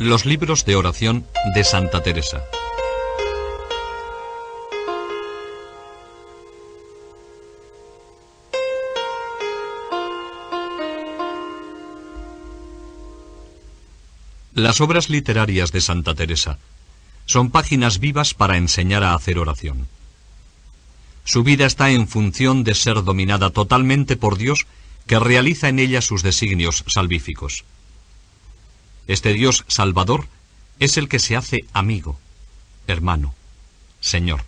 Los libros de oración de Santa Teresa. Las obras literarias de Santa Teresa son páginas vivas para enseñar a hacer oración. Su vida está en función de ser dominada totalmente por Dios, que realiza en ella sus designios salvíficos. Este Dios salvador es el que se hace amigo, hermano, Señor.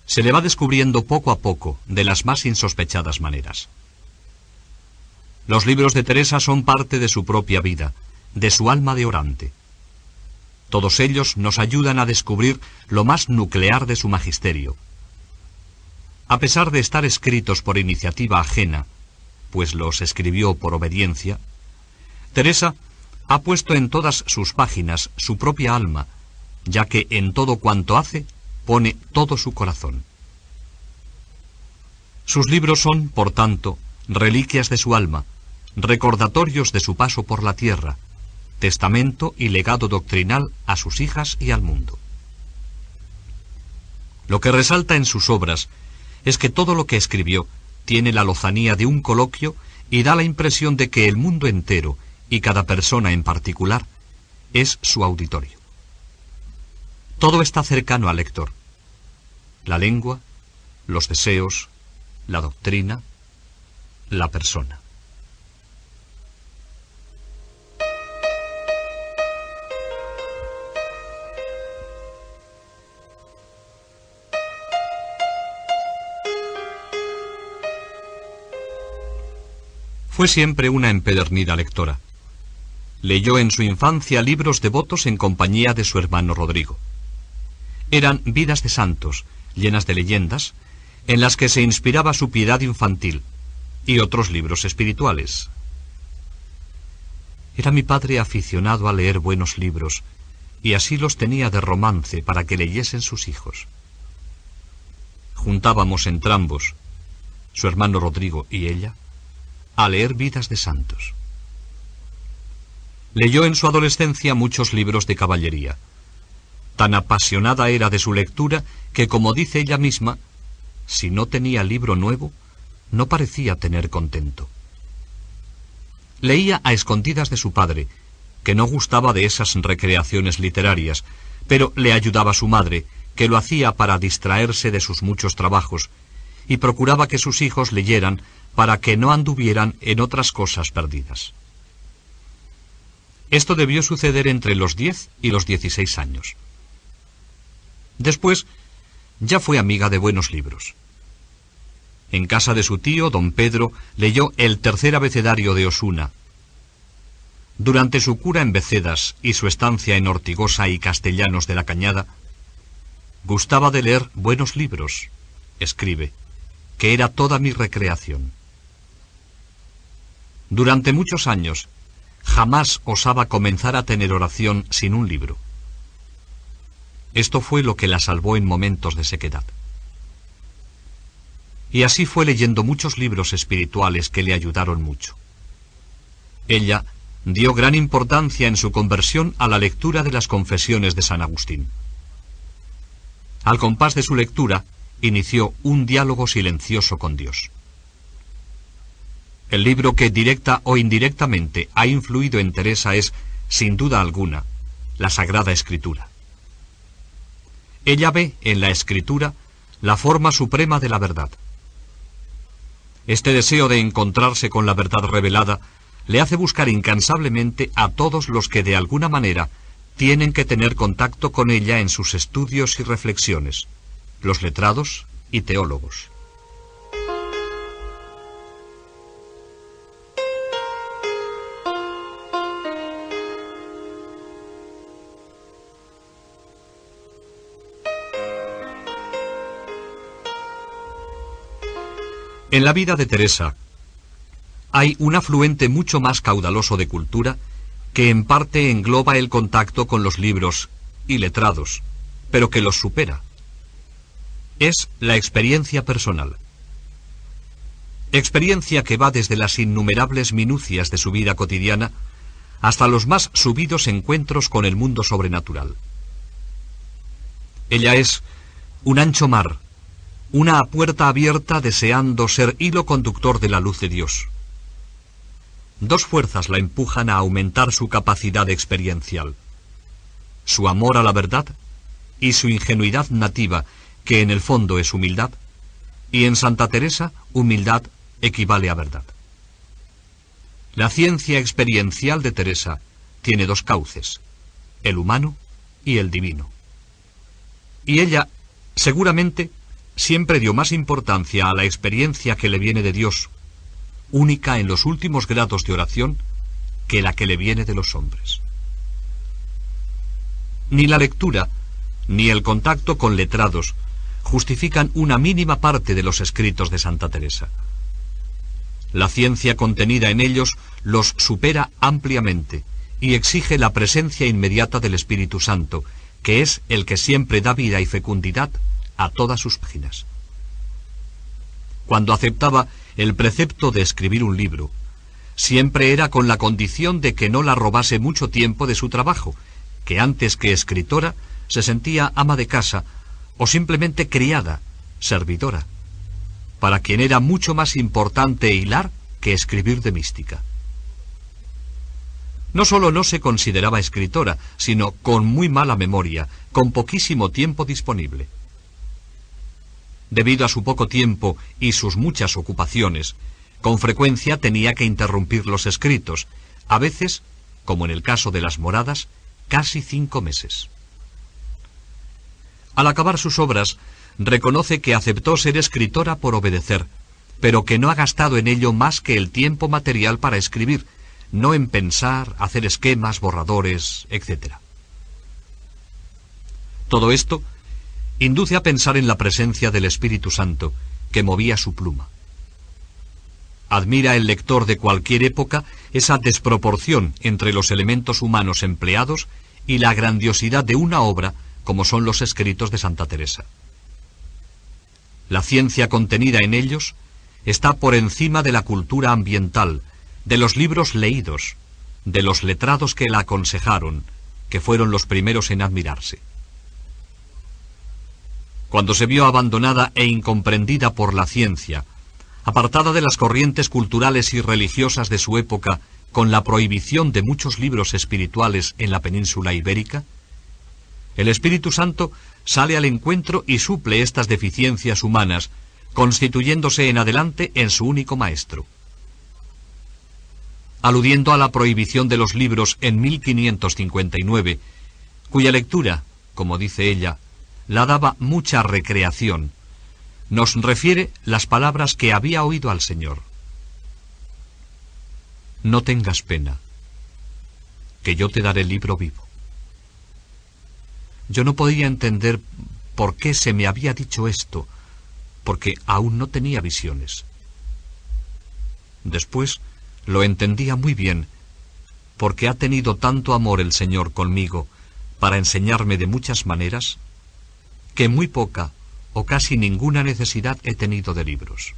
Se le va descubriendo poco a poco de las más insospechadas maneras. Los libros de Teresa son parte de su propia vida, de su alma de orante. Todos ellos nos ayudan a descubrir lo más nuclear de su magisterio. A pesar de estar escritos por iniciativa ajena, pues los escribió por obediencia, Teresa ha puesto en todas sus páginas su propia alma, ya que en todo cuanto hace, pone todo su corazón. Sus libros son, por tanto, reliquias de su alma, recordatorios de su paso por la tierra, testamento y legado doctrinal a sus hijas y al mundo. Lo que resalta en sus obras es que todo lo que escribió tiene la lozanía de un coloquio y da la impresión de que el mundo entero, y cada persona en particular, es su auditorio. Todo está cercano al lector. La lengua, los deseos, la doctrina, la persona. Fue siempre una empedernida lectora. Leyó en su infancia libros devotos en compañía de su hermano Rodrigo. Eran vidas de santos, llenas de leyendas, en las que se inspiraba su piedad infantil, y otros libros espirituales. Era mi padre aficionado a leer buenos libros, y así los tenía de romance para que leyesen sus hijos. Juntábamos entrambos, su hermano Rodrigo y ella, a leer vidas de santos. Leyó en su adolescencia muchos libros de caballería. Tan apasionada era de su lectura que, como dice ella misma, si no tenía libro nuevo, no parecía tener contento. Leía a escondidas de su padre, que no gustaba de esas recreaciones literarias, pero le ayudaba su madre, que lo hacía para distraerse de sus muchos trabajos, y procuraba que sus hijos leyeran para que no anduvieran en otras cosas perdidas. Esto debió suceder entre los 10 y los 16 años. Después, ya fue amiga de buenos libros. En casa de su tío, don Pedro, leyó el tercer abecedario de Osuna. Durante su cura en Becedas y su estancia en Ortigosa y Castellanos de la Cañada, gustaba de leer buenos libros, escribe, que era toda mi recreación. Durante muchos años, jamás osaba comenzar a tener oración sin un libro. Esto fue lo que la salvó en momentos de sequedad. Y así fue leyendo muchos libros espirituales que le ayudaron mucho. Ella dio gran importancia en su conversión a la lectura de las confesiones de San Agustín. Al compás de su lectura, inició un diálogo silencioso con Dios. El libro que directa o indirectamente ha influido en Teresa es, sin duda alguna, la Sagrada Escritura. Ella ve en la Escritura la forma suprema de la verdad. Este deseo de encontrarse con la verdad revelada le hace buscar incansablemente a todos los que de alguna manera tienen que tener contacto con ella en sus estudios y reflexiones, los letrados y teólogos. En la vida de Teresa hay un afluente mucho más caudaloso de cultura que en parte engloba el contacto con los libros y letrados, pero que los supera. Es la experiencia personal. Experiencia que va desde las innumerables minucias de su vida cotidiana hasta los más subidos encuentros con el mundo sobrenatural. Ella es un ancho mar, una puerta abierta deseando ser hilo conductor de la luz de Dios. Dos fuerzas la empujan a aumentar su capacidad experiencial: su amor a la verdad y su ingenuidad nativa, que en el fondo es humildad, y en Santa Teresa, humildad equivale a verdad. La ciencia experiencial de Teresa tiene dos cauces, el humano y el divino. Y ella, seguramente, siempre dio más importancia a la experiencia que le viene de Dios, única en los últimos grados de oración, que la que le viene de los hombres. Ni la lectura, ni el contacto con letrados justifican una mínima parte de los escritos de Santa Teresa. La ciencia contenida en ellos los supera ampliamente y exige la presencia inmediata del Espíritu Santo, que es el que siempre da vida y fecundidad a todas sus páginas. Cuando aceptaba el precepto de escribir un libro, siempre era con la condición de que no la robase mucho tiempo de su trabajo, que antes que escritora se sentía ama de casa o simplemente criada, servidora, para quien era mucho más importante hilar que escribir de mística. No solo no se consideraba escritora, sino con muy mala memoria, con poquísimo tiempo disponible. Debido a su poco tiempo y sus muchas ocupaciones, con frecuencia tenía que interrumpir los escritos, a veces, como en el caso de las moradas, casi 5 meses. Al acabar sus obras, reconoce que aceptó ser escritora por obedecer, pero que no ha gastado en ello más que el tiempo material para escribir, no en pensar, hacer esquemas, borradores, etc. Todo esto induce a pensar en la presencia del Espíritu Santo, que movía su pluma. Admira el lector de cualquier época esa desproporción entre los elementos humanos empleados y la grandiosidad de una obra como son los escritos de Santa Teresa. La ciencia contenida en ellos está por encima de la cultura ambiental, de los libros leídos, de los letrados que la aconsejaron, que fueron los primeros en admirarse. Cuando se vio abandonada e incomprendida por la ciencia, apartada de las corrientes culturales y religiosas de su época, con la prohibición de muchos libros espirituales en la península ibérica, el Espíritu Santo sale al encuentro y suple estas deficiencias humanas, constituyéndose en adelante en su único maestro. Aludiendo a la prohibición de los libros en 1559, cuya lectura, como dice ella, la daba mucha recreación, nos refiere las palabras que había oído al Señor. No tengas pena, que yo te daré el libro vivo. Yo no podía entender por qué se me había dicho esto, porque aún no tenía visiones. Después lo entendía muy bien, porque ha tenido tanto amor el Señor conmigo para enseñarme de muchas maneras, que muy poca o casi ninguna necesidad he tenido de libros.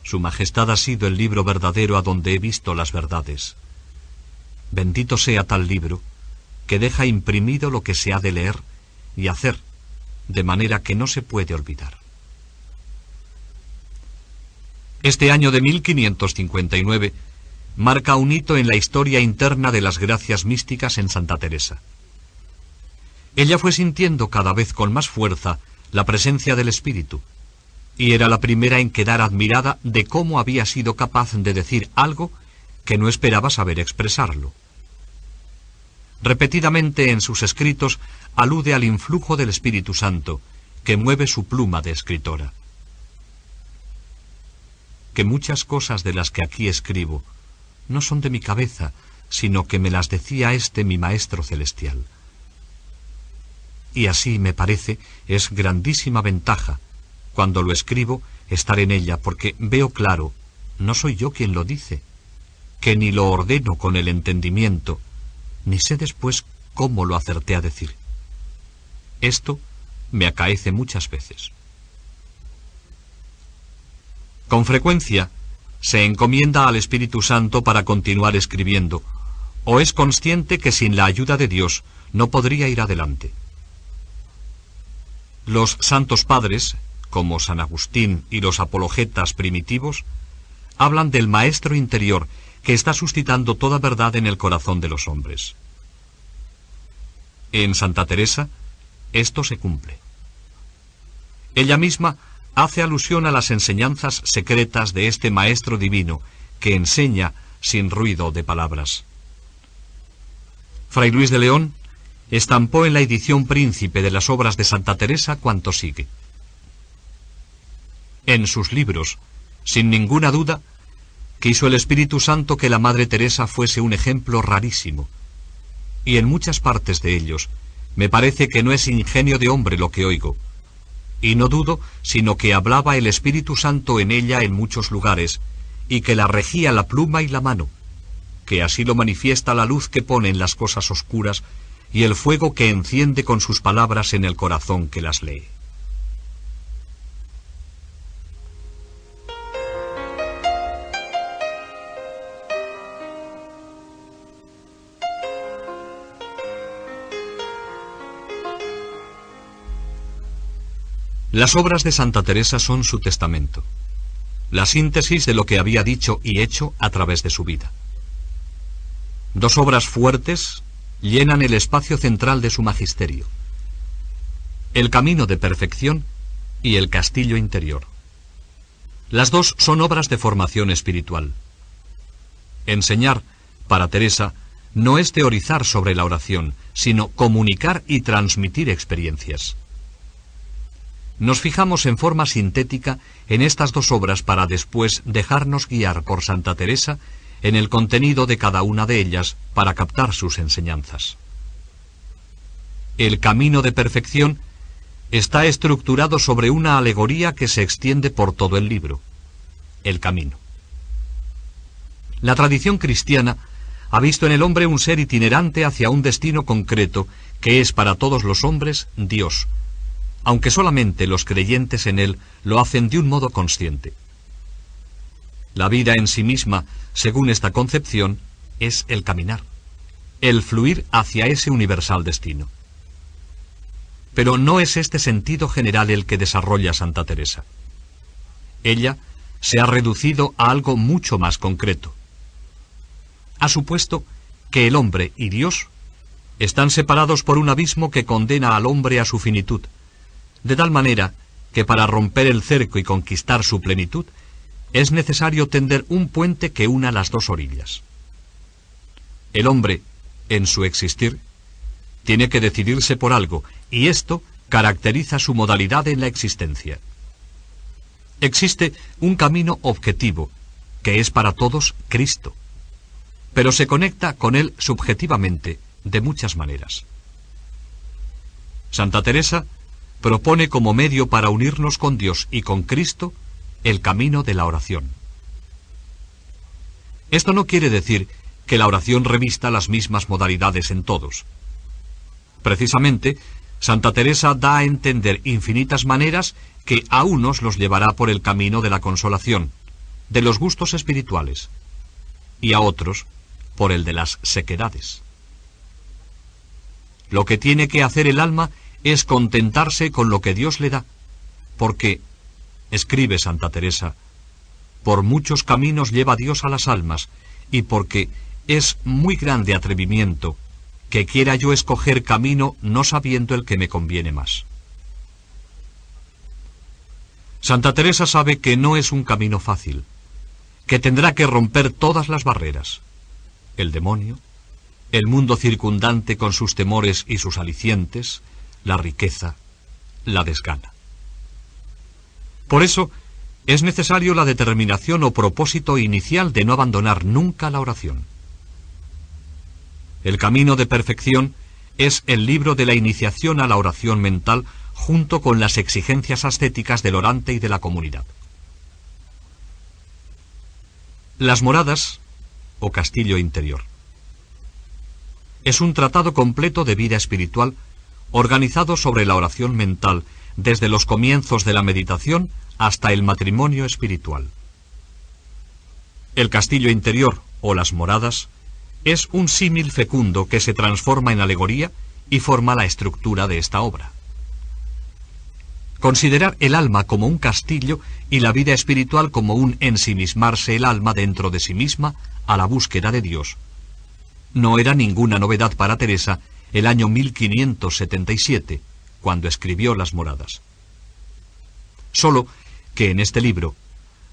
Su Majestad ha sido el libro verdadero a donde he visto las verdades. Bendito sea tal libro, que deja imprimido lo que se ha de leer y hacer, de manera que no se puede olvidar. Este año de 1559 marca un hito en la historia interna de las gracias místicas en Santa Teresa. Ella fue sintiendo cada vez con más fuerza la presencia del Espíritu, y era la primera en quedar admirada de cómo había sido capaz de decir algo que no esperaba saber expresarlo. Repetidamente en sus escritos alude al influjo del Espíritu Santo, que mueve su pluma de escritora. Que muchas cosas de las que aquí escribo no son de mi cabeza, sino que me las decía mi Maestro Celestial. Y así, me parece, es grandísima ventaja, cuando lo escribo, estar en ella, porque veo claro, no soy yo quien lo dice, que ni lo ordeno con el entendimiento, ni sé después cómo lo acerté a decir. Esto me acaece muchas veces. Con frecuencia se encomienda al Espíritu Santo para continuar escribiendo, o es consciente que sin la ayuda de Dios no podría ir adelante. Los santos padres, como San Agustín y los apologetas primitivos, hablan del maestro interior que está suscitando toda verdad en el corazón de los hombres. En Santa Teresa, esto se cumple. Ella misma hace alusión a las enseñanzas secretas de este maestro divino que enseña sin ruido de palabras. Fray Luis de León estampó en la edición príncipe de las obras de Santa Teresa cuanto sigue. En sus libros, sin ninguna duda, quiso el Espíritu Santo que la Madre Teresa fuese un ejemplo rarísimo, y en muchas partes de ellos me parece que no es ingenio de hombre lo que oigo, y no dudo sino que hablaba el Espíritu Santo en ella en muchos lugares, y que la regía la pluma y la mano, que así lo manifiesta la luz que pone en las cosas oscuras y el fuego que enciende con sus palabras en el corazón que las lee. Las obras de Santa Teresa son su testamento, la síntesis de lo que había dicho y hecho a través de su vida. Dos obras fuertes llenan el espacio central de su magisterio: el camino de perfección y el castillo interior. Las dos son obras de formación espiritual. Enseñar, para Teresa, no es teorizar sobre la oración, sino comunicar y transmitir experiencias. Nos fijamos en forma sintética en estas dos obras para después dejarnos guiar por Santa Teresa en el contenido de cada una de ellas para captar sus enseñanzas. El camino de perfección está estructurado sobre una alegoría que se extiende por todo el libro: el camino. La tradición cristiana ha visto en el hombre un ser itinerante hacia un destino concreto que es para todos los hombres Dios, aunque solamente los creyentes en él lo hacen de un modo consciente. La vida en sí misma, según esta concepción, es el caminar, el fluir hacia ese universal destino. Pero no es este sentido general el que desarrolla Santa Teresa. Ella se ha reducido a algo mucho más concreto. Ha supuesto que el hombre y Dios están separados por un abismo que condena al hombre a su finitud, de tal manera que para romper el cerco y conquistar su plenitud es necesario tender un puente que una las dos orillas. El hombre, en su existir, tiene que decidirse por algo, y esto caracteriza su modalidad en la existencia. Existe un camino objetivo, que es para todos Cristo, pero se conecta con él subjetivamente de muchas maneras. Santa Teresa propone como medio para unirnos con Dios y con Cristo el camino de la oración. Esto no quiere decir que la oración revista las mismas modalidades en todos. Precisamente, Santa Teresa da a entender infinitas maneras que a unos los llevará por el camino de la consolación, de los gustos espirituales, y a otros por el de las sequedades. Lo que tiene que hacer el alma es contentarse con lo que Dios le da, porque, escribe Santa Teresa, por muchos caminos lleva Dios a las almas, y porque es muy grande atrevimiento que quiera yo escoger camino no sabiendo el que me conviene más. Santa Teresa sabe que no es un camino fácil, que tendrá que romper todas las barreras: el demonio, el mundo circundante con sus temores y sus alicientes, la riqueza, la desgana. Por eso, es necesario la determinación o propósito inicial de no abandonar nunca la oración. El camino de perfección es el libro de la iniciación a la oración mental junto con las exigencias ascéticas del orante y de la comunidad. Las moradas, o castillo interior, es un tratado completo de vida espiritual organizado sobre la oración mental desde los comienzos de la meditación hasta el matrimonio espiritual. El castillo interior, o las moradas, es un símil fecundo que se transforma en alegoría y forma la estructura de esta obra. Considerar el alma como un castillo y la vida espiritual como un ensimismarse el alma dentro de sí misma a la búsqueda de Dios no era ninguna novedad para Teresa el año 1577, cuando escribió Las Moradas. Solo que en este libro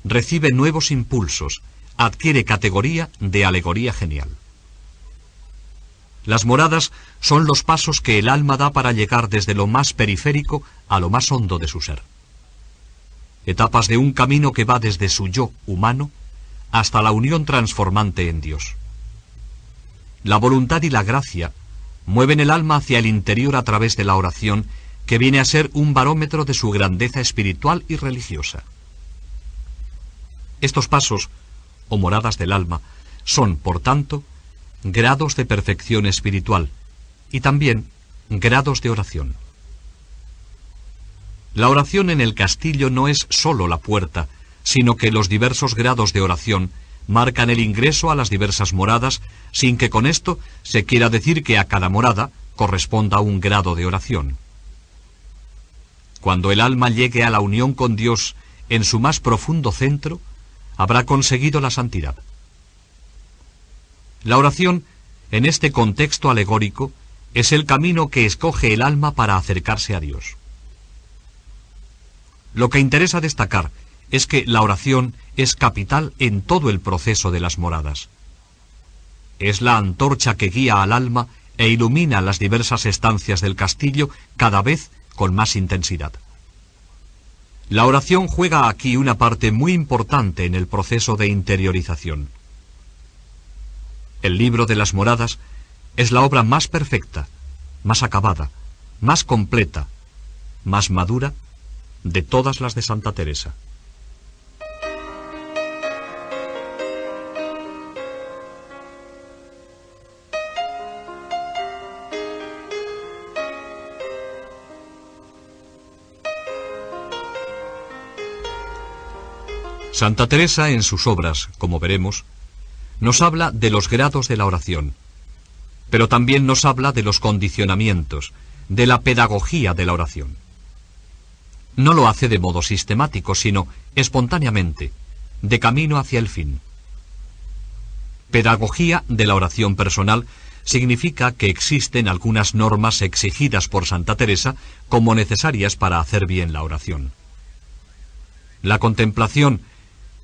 recibe nuevos impulsos, adquiere categoría de alegoría genial. Las moradas son los pasos que el alma da para llegar desde lo más periférico a lo más hondo de su ser. Etapas de un camino que va desde su yo humano hasta la unión transformante en Dios. La voluntad y la gracia mueven el alma hacia el interior a través de la oración, que viene a ser un barómetro de su grandeza espiritual y religiosa. Estos pasos, o moradas del alma, son, por tanto, grados de perfección espiritual y también grados de oración. La oración en el castillo no es sólo la puerta, sino que los diversos grados de oración marcan el ingreso a las diversas moradas, sin que con esto se quiera decir que a cada morada corresponda un grado de oración. Cuando el alma llegue a la unión con Dios en su más profundo centro, habrá conseguido la santidad. La oración, en este contexto alegórico, es el camino que escoge el alma para acercarse a Dios. Lo que interesa destacar es que la oración es capital en todo el proceso de las moradas. Es la antorcha que guía al alma e ilumina las diversas estancias del castillo cada vez con más intensidad. La oración juega aquí una parte muy importante en el proceso de interiorización. El libro de las moradas es la obra más perfecta, más acabada, más completa, más madura de todas las de Santa Teresa. Santa Teresa, en sus obras, como veremos, nos habla de los grados de la oración, pero también nos habla de los condicionamientos, de la pedagogía de la oración. No lo hace de modo sistemático, sino espontáneamente, de camino hacia el fin. Pedagogía de la oración personal significa que existen algunas normas exigidas por Santa Teresa como necesarias para hacer bien la oración. La contemplación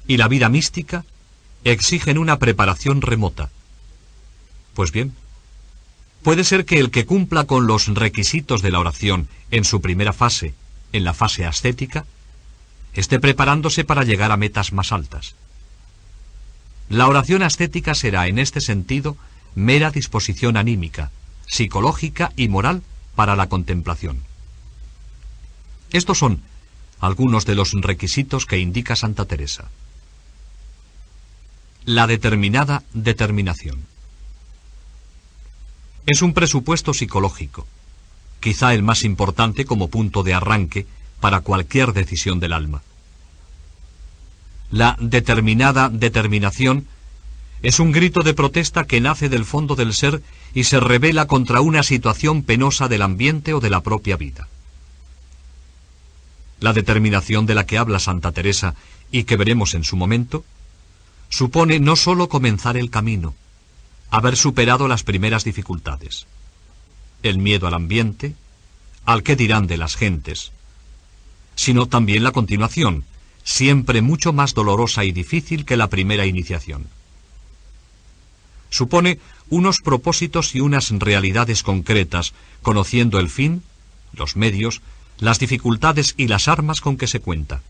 y la vida mística exigen una preparación remota. Pues bien, puede ser que el que cumpla con los requisitos de la oración en su primera fase, en la fase ascética, esté preparándose para llegar a metas más altas. La oración ascética será, en este sentido, mera disposición anímica, psicológica y moral para la contemplación. Estos son algunos de los requisitos que indica Santa Teresa. La determinada determinación. Es un presupuesto psicológico, quizá el más importante como punto de arranque para cualquier decisión del alma. La determinada determinación es un grito de protesta que nace del fondo del ser y se revela contra una situación penosa del ambiente o de la propia vida. La determinación de la que habla Santa Teresa y que veremos en su momento, supone no sólo comenzar el camino, haber superado las primeras dificultades, el miedo al ambiente, al qué dirán de las gentes, sino también la continuación, siempre mucho más dolorosa y difícil que la primera iniciación. Supone unos propósitos y unas realidades concretas, conociendo el fin, los medios, las dificultades y las armas con que se cuenta.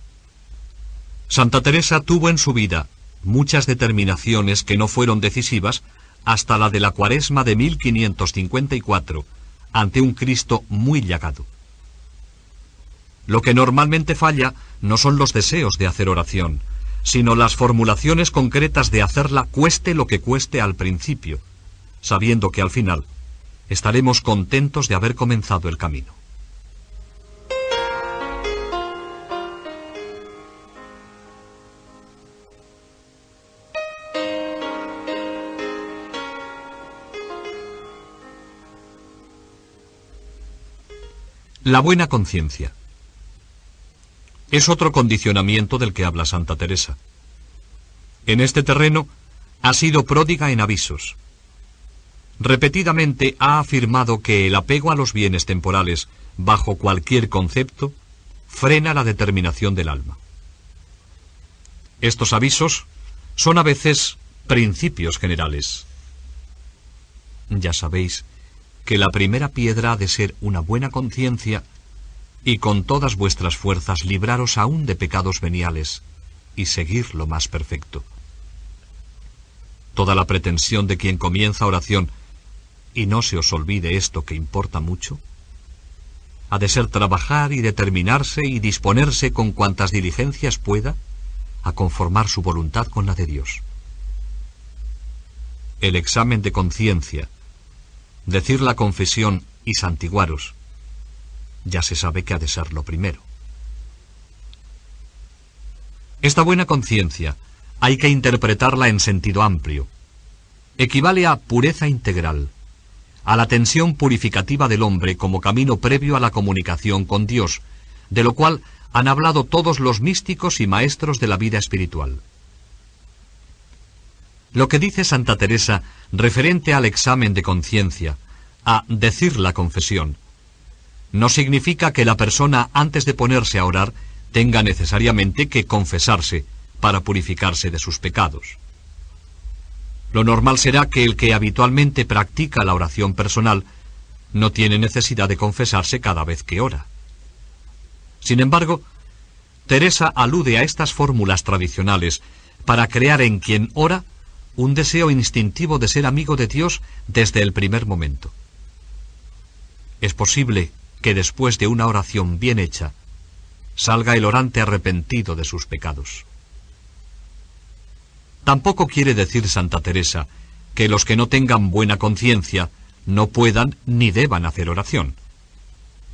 Santa Teresa tuvo en su vida muchas determinaciones que no fueron decisivas hasta la de la Cuaresma de 1554, ante un Cristo muy llagado. Lo que normalmente falla no son los deseos de hacer oración, sino las formulaciones concretas de hacerla cueste lo que cueste al principio, sabiendo que al final estaremos contentos de haber comenzado el camino. La buena conciencia. Es otro condicionamiento del que habla Santa Teresa. En este terreno ha sido pródiga en avisos. Repetidamente ha afirmado que el apego a los bienes temporales, bajo cualquier concepto, frena la determinación del alma. Estos avisos son a veces principios generales. Ya sabéis que la primera piedra ha de ser una buena conciencia y con todas vuestras fuerzas libraros aún de pecados veniales y seguir lo más perfecto. Toda la pretensión de quien comienza oración, y no se os olvide esto que importa mucho, ha de ser trabajar y determinarse y disponerse con cuantas diligencias pueda a conformar su voluntad con la de Dios. El examen de conciencia, decir la confesión y santiguaros, ya se sabe que ha de ser lo primero. Esta buena conciencia hay que interpretarla en sentido amplio. Equivale a pureza integral, a la tensión purificativa del hombre como camino previo a la comunicación con Dios, de lo cual han hablado todos los místicos y maestros de la vida espiritual. Lo que dice Santa Teresa referente al examen de conciencia, a decir la confesión, no significa que la persona antes de ponerse a orar tenga necesariamente que confesarse para purificarse de sus pecados. Lo normal será que el que habitualmente practica la oración personal no tiene necesidad de confesarse cada vez que ora. Sin embargo, Teresa alude a estas fórmulas tradicionales para crear en quien ora un deseo instintivo de ser amigo de Dios desde el primer momento. Es posible que después de una oración bien hecha, salga el orante arrepentido de sus pecados. Tampoco quiere decir Santa Teresa que los que no tengan buena conciencia no puedan ni deban hacer oración.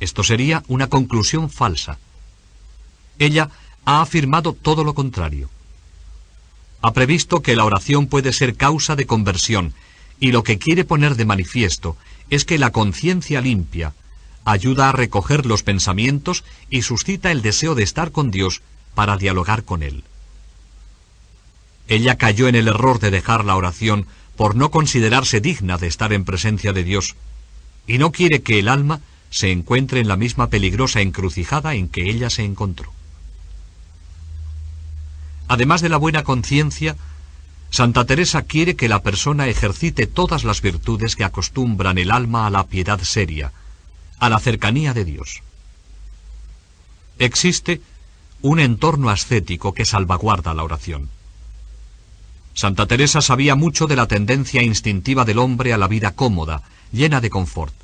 Esto sería una conclusión falsa. Ella ha afirmado todo lo contrario. Ha previsto que la oración puede ser causa de conversión, y lo que quiere poner de manifiesto es que la conciencia limpia ayuda a recoger los pensamientos y suscita el deseo de estar con Dios para dialogar con Él. Ella cayó en el error de dejar la oración por no considerarse digna de estar en presencia de Dios, y no quiere que el alma se encuentre en la misma peligrosa encrucijada en que ella se encontró. Además de la buena conciencia, Santa Teresa quiere que la persona ejercite todas las virtudes que acostumbran el alma a la piedad seria, a la cercanía de Dios. Existe un entorno ascético que salvaguarda la oración. Santa Teresa sabía mucho de la tendencia instintiva del hombre a la vida cómoda, llena de confort.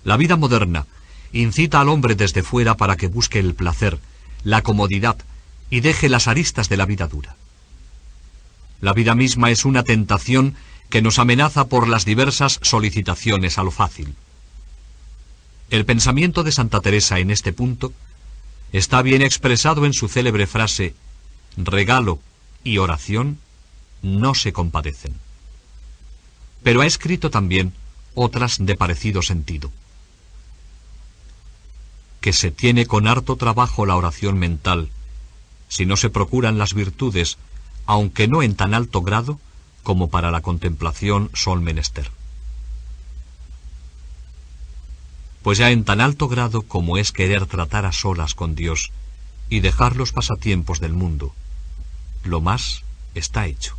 La vida moderna incita al hombre desde fuera para que busque el placer, la comodidad y deje las aristas de la vida dura. La vida misma es una tentación que nos amenaza por las diversas solicitaciones a lo fácil. El pensamiento de Santa Teresa en este punto está bien expresado en su célebre frase: regalo y oración no se compadecen. Pero ha escrito también otras de parecido sentido. Que se tiene con harto trabajo la oración mental, si no se procuran las virtudes, aunque no en tan alto grado como para la contemplación son menester. Pues ya en tan alto grado como es querer tratar a solas con Dios y dejar los pasatiempos del mundo, lo más está hecho.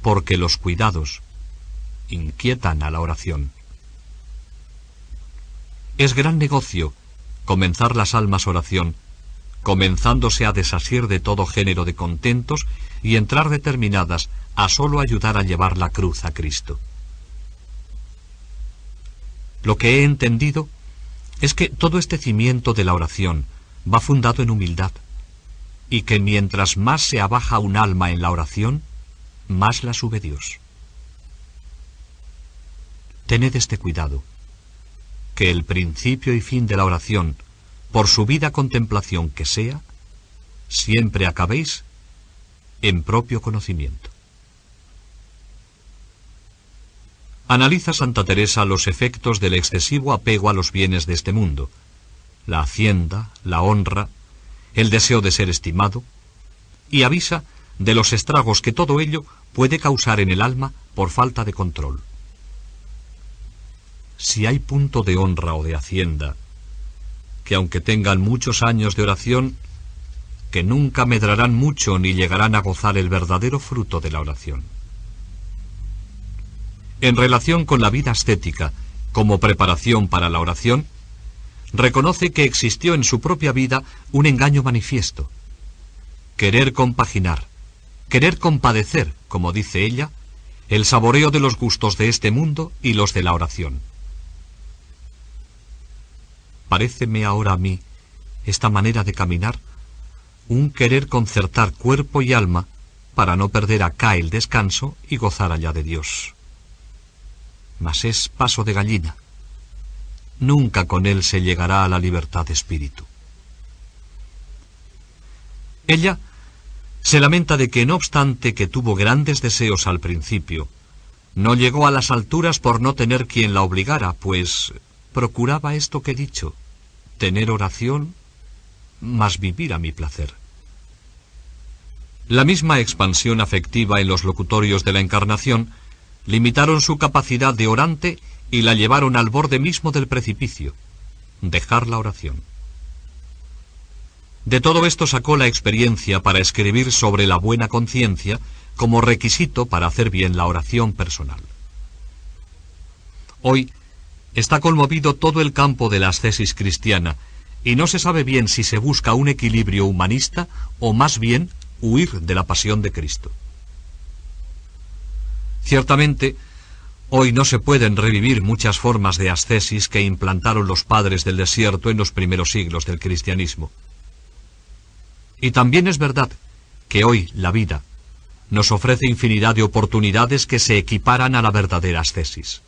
Porque los cuidados inquietan a la oración. Es gran negocio comenzar las almas oración, comenzándose a desasir de todo género de contentos y entrar determinadas a sólo ayudar a llevar la cruz a Cristo. Lo que he entendido es que todo este cimiento de la oración va fundado en humildad, y que mientras más se abaja un alma en la oración, más la sube Dios. Tened este cuidado, que el principio y fin de la oración, por su vida contemplación que sea, siempre acabéis en propio conocimiento. Analiza Santa Teresa los efectos del excesivo apego a los bienes de este mundo, la hacienda, la honra, el deseo de ser estimado, y avisa de los estragos que todo ello puede causar en el alma por falta de control. Si hay punto de honra o de hacienda, que aunque tengan muchos años de oración, que nunca medrarán mucho ni llegarán a gozar el verdadero fruto de la oración. En relación con la vida ascética, como preparación para la oración, reconoce que existió en su propia vida un engaño manifiesto. Querer compaginar, querer compadecer, como dice ella, el saboreo de los gustos de este mundo y los de la oración. Paréceme ahora a mí, esta manera de caminar, un querer concertar cuerpo y alma para no perder acá el descanso y gozar allá de Dios. Mas es paso de gallina. Nunca con él se llegará a la libertad de espíritu. Ella se lamenta de que, no obstante que tuvo grandes deseos al principio, no llegó a las alturas por no tener quien la obligara, pues procuraba esto que he dicho, tener oración, mas vivir a mi placer. La misma expansión afectiva en los locutorios de la Encarnación limitaron su capacidad de orante y la llevaron al borde mismo del precipicio, dejar la oración. De todo esto sacó la experiencia para escribir sobre la buena conciencia como requisito para hacer bien la oración personal. Hoy está conmovido todo el campo de la ascesis cristiana y no se sabe bien si se busca un equilibrio humanista o más bien huir de la pasión de Cristo. Ciertamente, hoy no se pueden revivir muchas formas de ascesis que implantaron los padres del desierto en los primeros siglos del cristianismo. Y también es verdad que hoy la vida nos ofrece infinidad de oportunidades que se equiparan a la verdadera ascesis.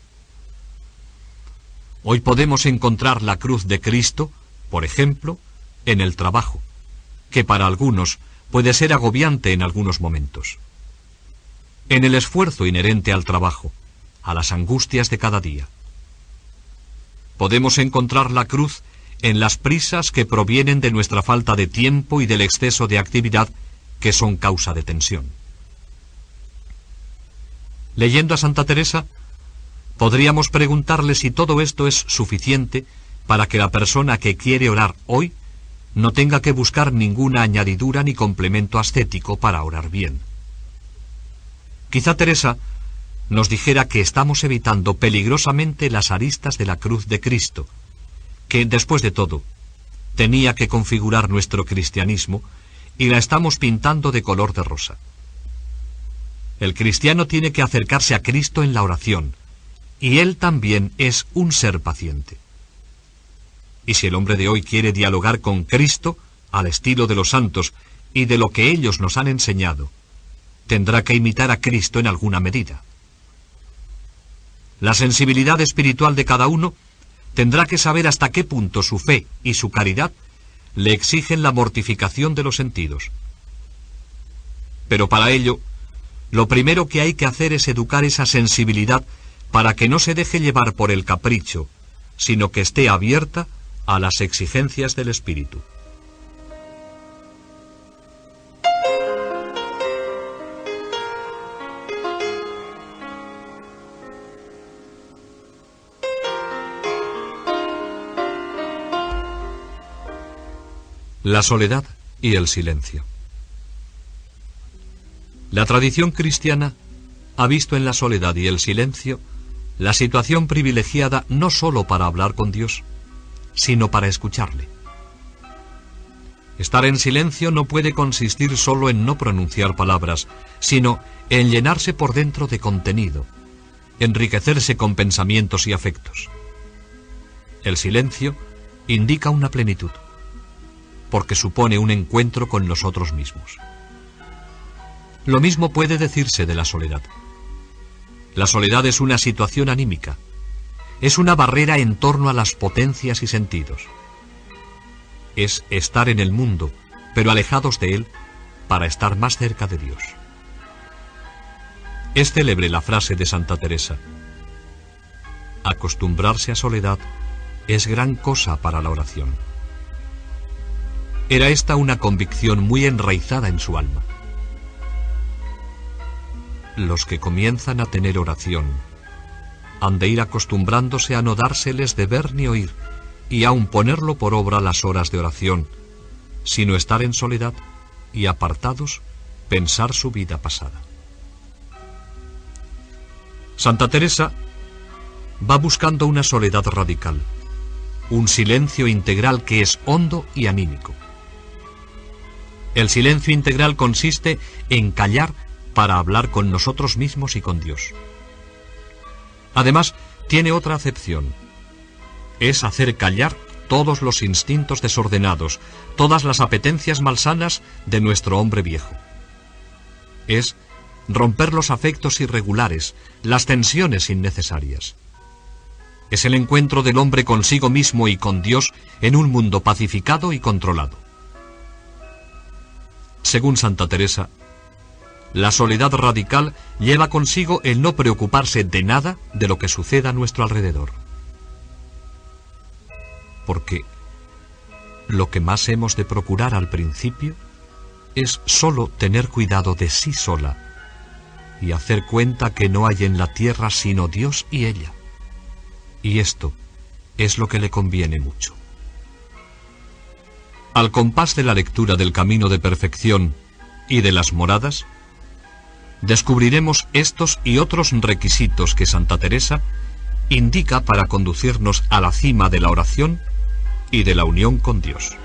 Hoy podemos encontrar la cruz de Cristo, por ejemplo, en el trabajo, que para algunos puede ser agobiante en algunos momentos. En el esfuerzo inherente al trabajo, a las angustias de cada día. Podemos encontrar la cruz en las prisas que provienen de nuestra falta de tiempo y del exceso de actividad que son causa de tensión. Leyendo a Santa Teresa, podríamos preguntarle si todo esto es suficiente para que la persona que quiere orar hoy no tenga que buscar ninguna añadidura ni complemento ascético para orar bien. Quizá Teresa nos dijera que estamos evitando peligrosamente las aristas de la cruz de Cristo, que, después de todo, tenía que configurar nuestro cristianismo, y la estamos pintando de color de rosa. El cristiano tiene que acercarse a Cristo en la oración, y él también es un ser paciente. Y si el hombre de hoy quiere dialogar con Cristo, al estilo de los santos y de lo que ellos nos han enseñado, tendrá que imitar a Cristo en alguna medida. La sensibilidad espiritual de cada uno tendrá que saber hasta qué punto su fe y su caridad le exigen la mortificación de los sentidos. Pero para ello, lo primero que hay que hacer es educar esa sensibilidad para que no se deje llevar por el capricho, sino que esté abierta a las exigencias del espíritu. La soledad y el silencio. La tradición cristiana ha visto en la soledad y el silencio la situación privilegiada no sólo para hablar con Dios, sino para escucharle. Estar en silencio no puede consistir solo en no pronunciar palabras, sino en llenarse por dentro de contenido, enriquecerse con pensamientos y afectos. El silencio indica una plenitud, porque supone un encuentro con nosotros mismos. Lo mismo puede decirse de la soledad. La soledad es una situación anímica, es una barrera en torno a las potencias y sentidos. Es estar en el mundo, pero alejados de él, para estar más cerca de Dios. Es célebre la frase de Santa Teresa: acostumbrarse a soledad es gran cosa para la oración. Era esta una convicción muy enraizada en su alma. Los que comienzan a tener oración han de ir acostumbrándose a no dárseles de ver ni oír, y aun ponerlo por obra las horas de oración, sino estar en soledad y apartados, pensar su vida pasada. Santa Teresa va buscando una soledad radical, un silencio integral que es hondo y anímico. El silencio integral consiste en callar para hablar con nosotros mismos y con Dios. Además, tiene otra acepción. Es hacer callar todos los instintos desordenados, todas las apetencias malsanas de nuestro hombre viejo. Es romper los afectos irregulares, las tensiones innecesarias. Es el encuentro del hombre consigo mismo y con Dios en un mundo pacificado y controlado. Según Santa Teresa, la soledad radical lleva consigo el no preocuparse de nada de lo que suceda a nuestro alrededor. Porque lo que más hemos de procurar al principio es solo tener cuidado de sí sola y hacer cuenta que no hay en la tierra sino Dios y ella. Y esto es lo que le conviene mucho. Al compás de la lectura del camino de perfección y de las moradas, descubriremos estos y otros requisitos que Santa Teresa indica para conducirnos a la cima de la oración y de la unión con Dios.